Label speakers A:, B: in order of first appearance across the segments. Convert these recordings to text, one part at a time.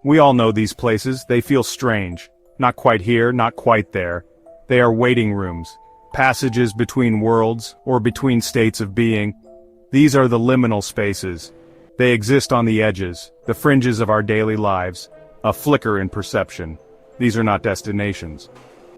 A: We all know these places, they feel strange. Not quite here, not quite there. They are waiting rooms, passages between worlds, or between states of being. These are the liminal spaces. They exist on the edges, the fringes of our daily lives, a flicker in perception. These are not destinations.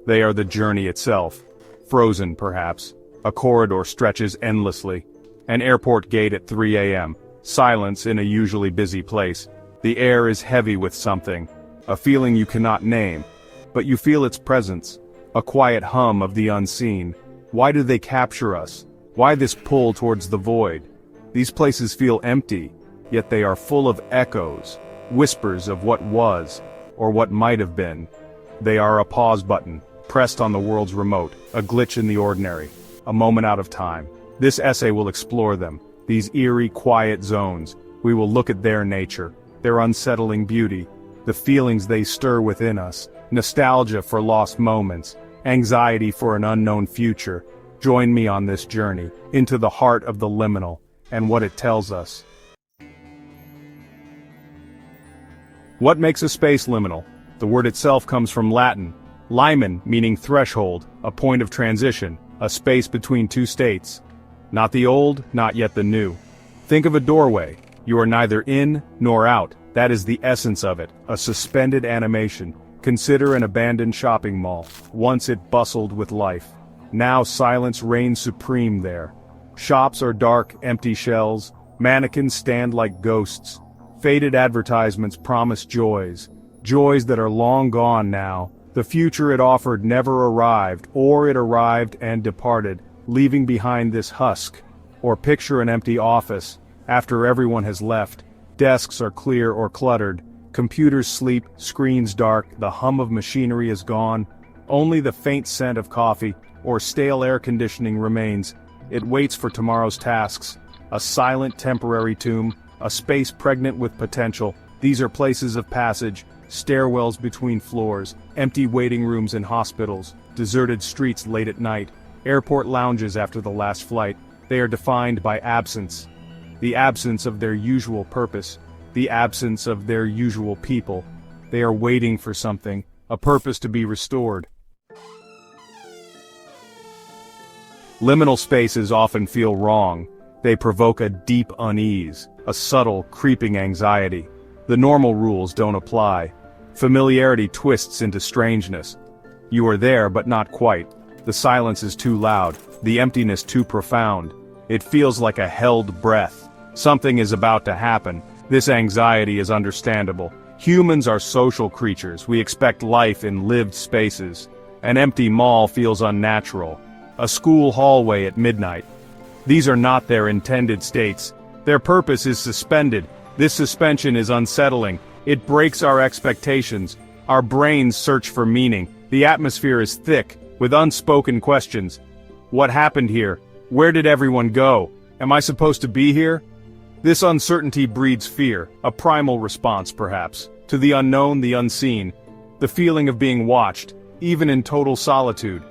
A: They are the journey itself. Frozen, perhaps. A corridor stretches endlessly. An airport gate at 3 a.m. Silence in a usually busy place. The air is heavy with something. A feeling you cannot name. But you feel its presence. A quiet hum of the unseen. Why do they capture us? Why this pull towards the void? These places feel empty, yet they are full of echoes, whispers of what was, or what might have been. They are a pause button, pressed on the world's remote, a glitch in the ordinary, a moment out of time. This essay will explore them, these eerie, quiet zones. We will look at their nature, their unsettling beauty, the feelings they stir within us, nostalgia for lost moments, anxiety for an unknown future. Join me on this journey, into the heart of the liminal, and what it tells us. What makes a space liminal? The word itself comes from Latin, limen meaning threshold, a point of transition, a space between two states. Not the old, not yet the new. Think of a doorway. You are neither in nor out. That is the essence of it, a suspended animation. Consider an abandoned shopping mall. Once it bustled with life. Now silence reigns supreme there. Shops are dark, empty shells. Mannequins stand like ghosts. Faded advertisements promise joys. Joys that are long gone now. The future it offered never arrived, or it arrived and departed, leaving behind this husk. Or picture an empty office. After everyone has left, desks are clear or cluttered. Computers sleep, screens dark, the hum of machinery is gone. Only the faint scent of coffee or stale air conditioning remains. It waits for tomorrow's tasks. A silent temporary tomb, a space pregnant with potential. These are places of passage, stairwells between floors, empty waiting rooms in hospitals, deserted streets late at night, airport lounges after the last flight. They are defined by absence. The absence of their usual purpose, the absence of their usual people. They are waiting for something, a purpose to be restored. Liminal spaces often feel wrong. They provoke a deep unease, a subtle, creeping anxiety. The normal rules don't apply. Familiarity twists into strangeness. You are there but not quite. The silence is too loud, the emptiness too profound. It feels like a held breath. Something is about to happen. This anxiety is understandable. Humans are social creatures. We expect life in lived spaces. An empty mall feels unnatural. A school hallway at midnight. These are not their intended states. Their purpose is suspended. This suspension is unsettling. It breaks our expectations. Our brains search for meaning. The atmosphere is thick, with unspoken questions. What happened here? Where did everyone go? Am I supposed to be here? This uncertainty breeds fear, a primal response perhaps, to the unknown, the unseen, the feeling of being watched, even in total solitude.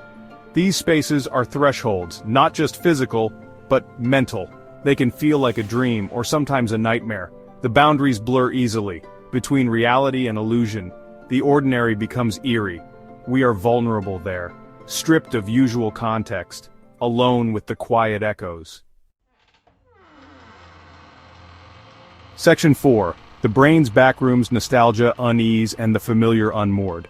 A: These spaces are thresholds, not just physical, but mental. They can feel like a dream, or sometimes a nightmare. The boundaries blur easily, between reality and illusion. The ordinary becomes eerie. We are vulnerable there, stripped of usual context, alone with the quiet echoes. Section 4. The brain's backrooms, nostalgia, unease, and the familiar unmoored.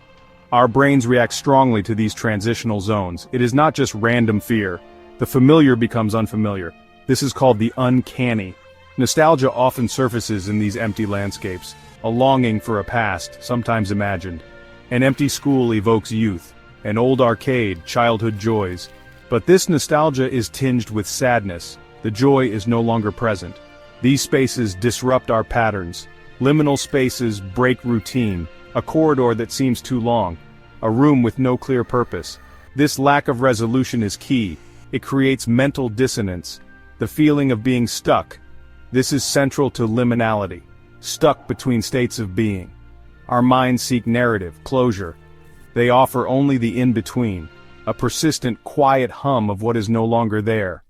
A: Our brains react strongly to these transitional zones. It is not just random fear. The familiar becomes unfamiliar. This is called the uncanny. Nostalgia often surfaces in these empty landscapes, a longing for a past, sometimes imagined. An empty school evokes youth, an old arcade, childhood joys. But this nostalgia is tinged with sadness. The joy is no longer present. These spaces disrupt our patterns. Liminal spaces break routine, a corridor that seems too long, a room with no clear purpose. This lack of resolution is key. It creates mental dissonance, the feeling of being stuck. This is central to liminality, stuck between states of being. Our minds seek narrative, closure. They offer only the in-between, a persistent, quiet hum of what is no longer there.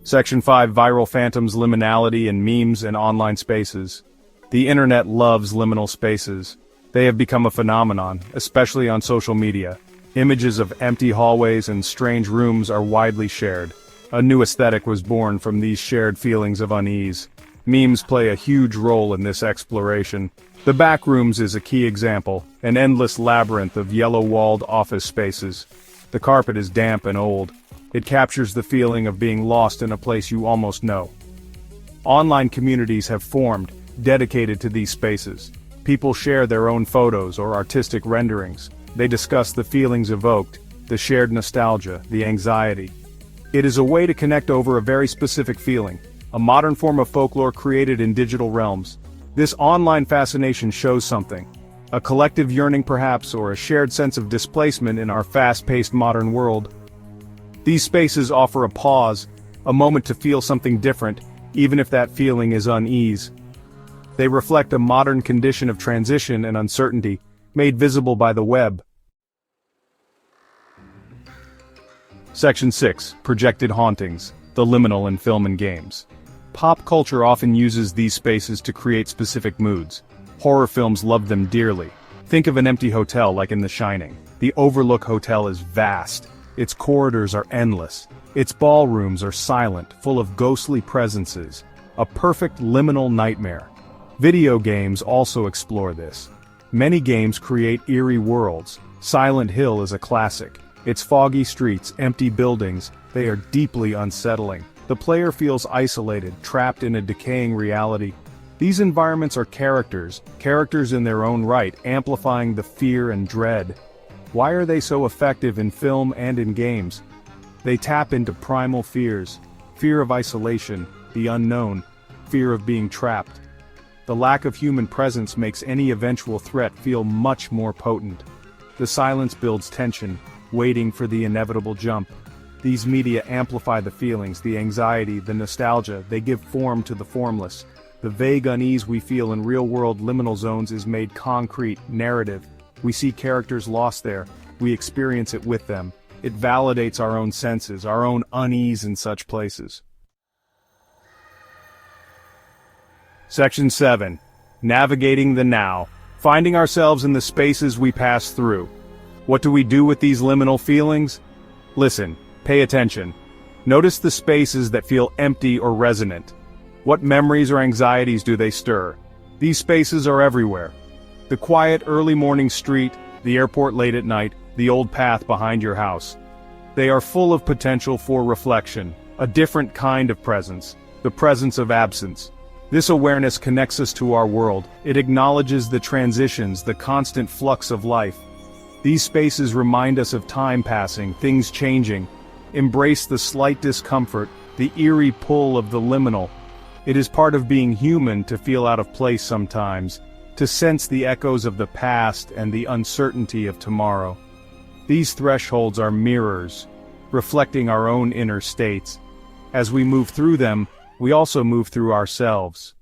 A: Section 5. Viral phantoms, liminality, and memes and online spaces. The internet loves liminal spaces. They have become a phenomenon, especially on social media. Images of empty hallways and strange rooms are widely shared. A new aesthetic was born from these shared feelings of unease. Memes play a huge role in this exploration. The Backrooms is a key example, an endless labyrinth of yellow-walled office spaces. The carpet is damp and old. It captures the feeling of being lost in a place you almost know. Online communities have formed, dedicated to these spaces. People share their own photos or artistic renderings. They discuss the feelings evoked, the shared nostalgia, the anxiety. It is a way to connect over a very specific feeling, a modern form of folklore created in digital realms. This online fascination shows something. A collective yearning perhaps, or a shared sense of displacement in our fast-paced modern world. These spaces offer a pause, a moment to feel something different, even if that feeling is unease. They reflect a modern condition of transition and uncertainty, made visible by the web. Section 6. Projected hauntings, the liminal in film and games. Pop culture often uses these spaces to create specific moods. Horror films love them dearly. Think of an empty hotel like in The Shining. The Overlook Hotel is vast. Its corridors are endless. Its ballrooms are silent, full of ghostly presences. A perfect liminal nightmare. Video games also explore this. Many games create eerie worlds. Silent Hill is a classic. Its foggy streets, empty buildings, they are deeply unsettling. The player feels isolated, trapped in a decaying reality. These environments are characters in their own right, amplifying the fear and dread. Why are they so effective in film and in games? They tap into primal fears, fear of isolation, the unknown, fear of being trapped. The lack of human presence makes any eventual threat feel much more potent. The silence builds tension, waiting for the inevitable jump. These media amplify the feelings, the anxiety, the nostalgia. They give form to the formless. The vague unease we feel in real-world liminal zones is made concrete, narrative. We see characters lost there. We experience it with them. It validates our own senses, our own unease in such places. Section 7. Navigating the now. Finding ourselves in the spaces we pass through. What do we do with these liminal feelings? Listen, pay attention. Notice the spaces that feel empty or resonant. What memories or anxieties do they stir? These spaces are everywhere. The quiet early morning street, the airport late at night, the old path behind your house. They are full of potential for reflection, a different kind of presence, the presence of absence. This awareness connects us to our world. It acknowledges the transitions, the constant flux of life. These spaces remind us of time passing, things changing. Embrace the slight discomfort, the eerie pull of the liminal. It is part of being human to feel out of place sometimes, to sense the echoes of the past and the uncertainty of tomorrow. These thresholds are mirrors, reflecting our own inner states. As we move through them, we also move through ourselves.